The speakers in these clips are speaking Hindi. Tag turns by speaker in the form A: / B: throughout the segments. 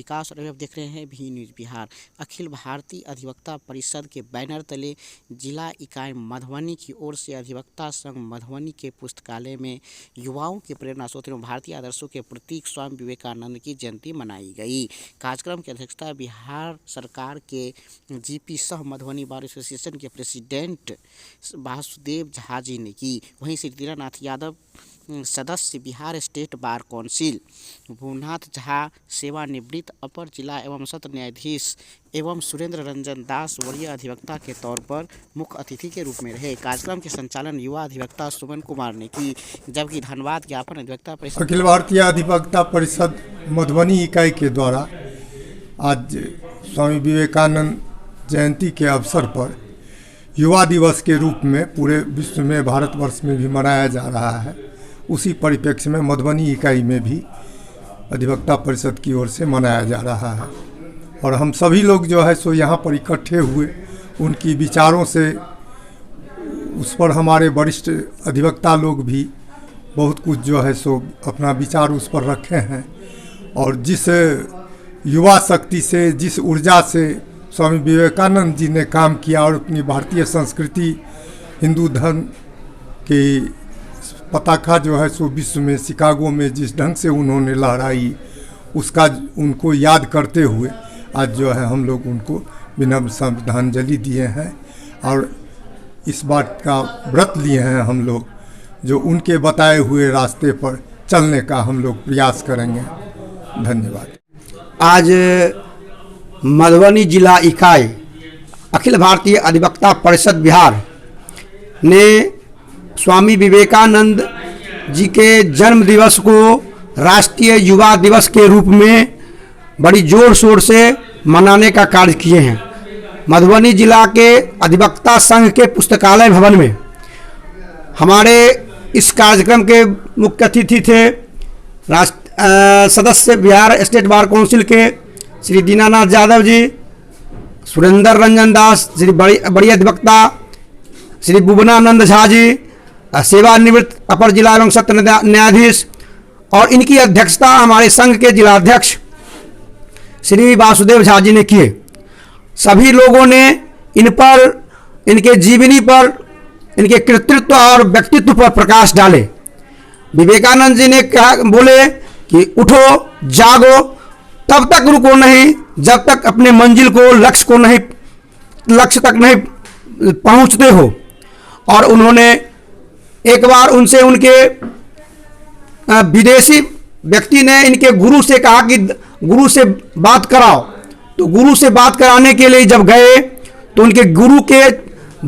A: विकास और आप देख रहे हैं भी न्यूज़ बिहार। अखिल भारतीय अधिवक्ता परिषद के बैनर तले जिला इकाई मधुबनी की ओर से अधिवक्ता संघ मधुबनी के पुस्तकालय में युवाओं के प्रेरणा स्रोत एवं भारतीय आदर्शों के प्रतीक स्वामी विवेकानंद की जयंती मनाई गई। कार्यक्रम की अध्यक्षता बिहार सरकार के जीपी सह मधुबनी बार एसोसिएशन के प्रेसिडेंट वासुदेव झा जी ने की। वहीं श्री दीनानाथ यादव सदस्य Bihar state bar council, Bhunath Jha सेवानिवृत्त अपर जिला एवं सत्र न्यायाधीश एवं सुरेंद्र रंजन दास वरीय अधिवक्ता के तौर पर मुख्य अतिथि के रूप में रहे। कार्यक्रम के संचालन युवा अधिवक्ता सुमन कुमार ने की, जबकि धन्यवाद ज्ञापन अधिवक्ता परिषद
B: अखिल भारतीय अधिवक्ता परिषद मधुबनी इकाई के द्वारा आज स्वामी विवेकानंद जयंती के अवसर पर युवा दिवस के रूप में पूरे विश्व में भारतवर्ष में भी मनाया जा रहा है। उसी परिप्रेक्ष्य में मधुबनी इकाई में भी अधिवक्ता परिषद की ओर से मनाया जा रहा है और हम सभी लोग जो है सो यहाँ पर इकट्ठे हुए उनकी विचारों से उस पर हमारे वरिष्ठ अधिवक्ता लोग भी बहुत कुछ जो है सो अपना विचार उस पर रखे हैं और जिस युवा शक्ति से, जिस ऊर्जा से स्वामी विवेकानंद जी ने काम किया और अपनी भारतीय संस्कृति हिंदू धर्म की पताका जो है सो विश्व में शिकागो में जिस ढंग से उन्होंने लहराई, उसका उनको याद करते हुए आज जो है हम लोग उनको विनम्र श्रद्धांजलि दिए हैं और इस बात का व्रत लिए हैं हम लोग जो उनके बताए हुए रास्ते पर चलने का हम लोग प्रयास करेंगे। धन्यवाद।
C: आज मधुबनी जिला इकाई अखिल भारतीय अधिवक्ता परिषद बिहार ने स्वामी विवेकानंद जी के जन्म दिवस को राष्ट्रीय युवा दिवस के रूप में बड़ी जोर शोर से मनाने का कार्य किए हैं। मधुबनी जिला के अधिवक्ता संघ के पुस्तकालय भवन में हमारे इस कार्यक्रम के मुख्य अतिथि थे सदस्य बिहार स्टेट बार काउंसिल के श्री दीनानाथ यादव जी, सुरेंद्र रंजन दास, श्री बड़ी अधिवक्ता श्री भुवनानंद झा जी, सेवानिवृत्त अपर जिला एवं सत्र न्यायाधीश और इनकी अध्यक्षता हमारे संघ के जिलाध्यक्ष श्री वासुदेव झा जी ने किए। सभी लोगों ने इन पर, इनके जीवनी पर, इनके कृतित्व और व्यक्तित्व पर प्रकाश डाले। विवेकानंद जी ने कहा, बोले कि उठो जागो, तब तक रुको नहीं जब तक अपने मंजिल को, लक्ष्य तक नहीं पहुंचते हो। और उन्होंने एक बार उनसे, उनके विदेशी व्यक्ति ने इनके गुरु से कहा कि गुरु से बात कराओ, तो गुरु से बात कराने के लिए जब गए तो उनके गुरु के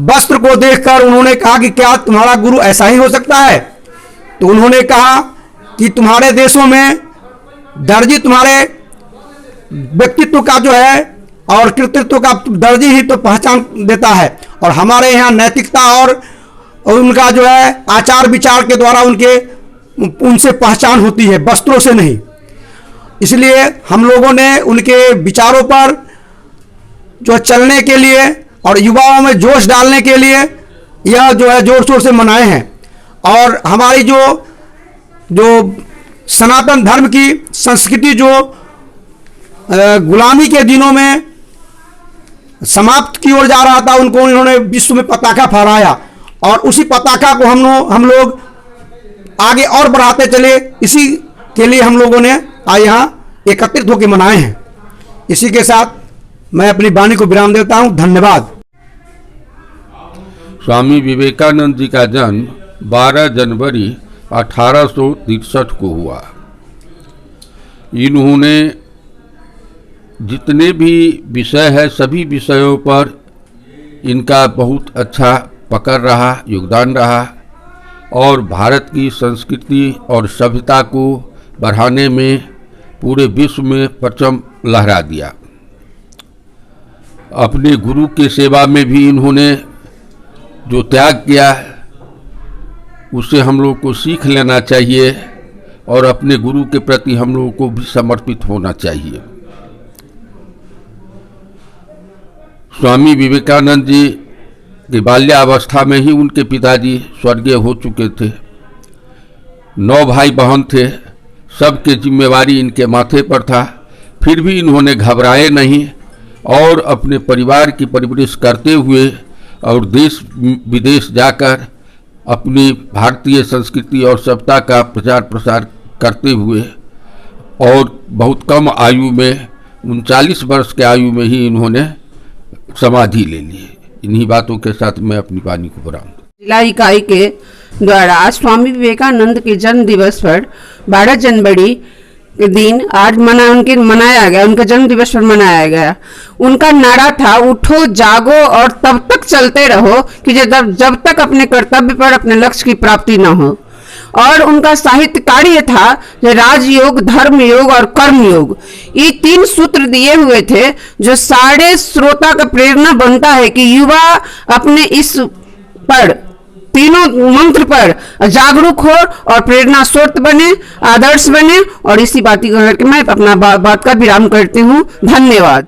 C: वस्त्र को देखकर उन्होंने कहा कि क्या तुम्हारा गुरु ऐसा ही हो सकता है? तो उन्होंने कहा कि तुम्हारे देशों में दर्जी तुम्हारे व्यक्तित्व का जो है और कृतित्व का दर्जी ही तो पहचान देता है और हमारे यहाँ नैतिकता और उनका जो है आचार विचार के द्वारा उनसे पहचान होती है, वस्त्रों से नहीं। इसलिए हम लोगों ने उनके विचारों पर जो चलने के लिए और युवाओं में जोश डालने के लिए यह जो है जोर शोर से मनाए हैं। और हमारी जो सनातन धर्म की संस्कृति जो गुलामी के दिनों में समाप्त की ओर जा रहा था, उनको इन्होंने विश्व में पताका फहराया और उसी पताका को हम लोग आगे और बढ़ाते चले। इसी के लिए हम लोगों ने आज यहाँ एकत्रित होकर मनाए हैं। इसी के साथ मैं अपनी वाणी को विराम देता हूँ। धन्यवाद।
D: स्वामी विवेकानंद जी का जन्म 12 जनवरी 1863 को हुआ। इन्होंने जितने भी विषय है सभी विषयों पर इनका बहुत अच्छा पकड़ रहा, योगदान रहा और भारत की संस्कृति और सभ्यता को बढ़ाने में पूरे विश्व में परचम लहरा दिया। अपने गुरु के सेवा में भी इन्होंने जो त्याग किया उससे हम लोग को सीख लेना चाहिए और अपने गुरु के प्रति हम लोगों को भी समर्पित होना चाहिए। स्वामी विवेकानंद जी की बाल्यावस्था में ही उनके पिताजी स्वर्गीय हो चुके थे। 9 भाई बहन थे, सबके जिम्मेवारी इनके माथे पर था फिर भी इन्होंने घबराए नहीं और अपने परिवार की परवरिश करते हुए और देश विदेश जाकर अपनी भारतीय संस्कृति और सभ्यता का प्रचार प्रसार करते हुए और बहुत कम आयु में 39 वर्ष के आयु में ही इन्होंने समाधि ले ली। इन्हीं बातों के साथ मैं अपनी वाणी को विराम दूं।
E: जिला इकाई के द्वारा आज स्वामी विवेकानंद के जन्म दिवस पर 12 जनवरी के दिन आज मनाया गया, उनका जन्म दिवस पर मनाया गया। उनका नारा था उठो जागो और तब तक चलते रहो कि जब तक अपने कर्तव्य पर अपने लक्ष्य की प्राप्ति न हो। और उनका साहित्य कार्य था राजयोग, धर्म योग और कर्म योग। ये 3 सूत्र दिए हुए थे जो सारे श्रोता का प्रेरणा बनता है कि युवा अपने इस पर तीनों मंत्र पर जागरूक हो और प्रेरणा स्रोत बने, आदर्श बने। और इसी बात को करके मैं अपना बात का विराम करती हूँ। धन्यवाद।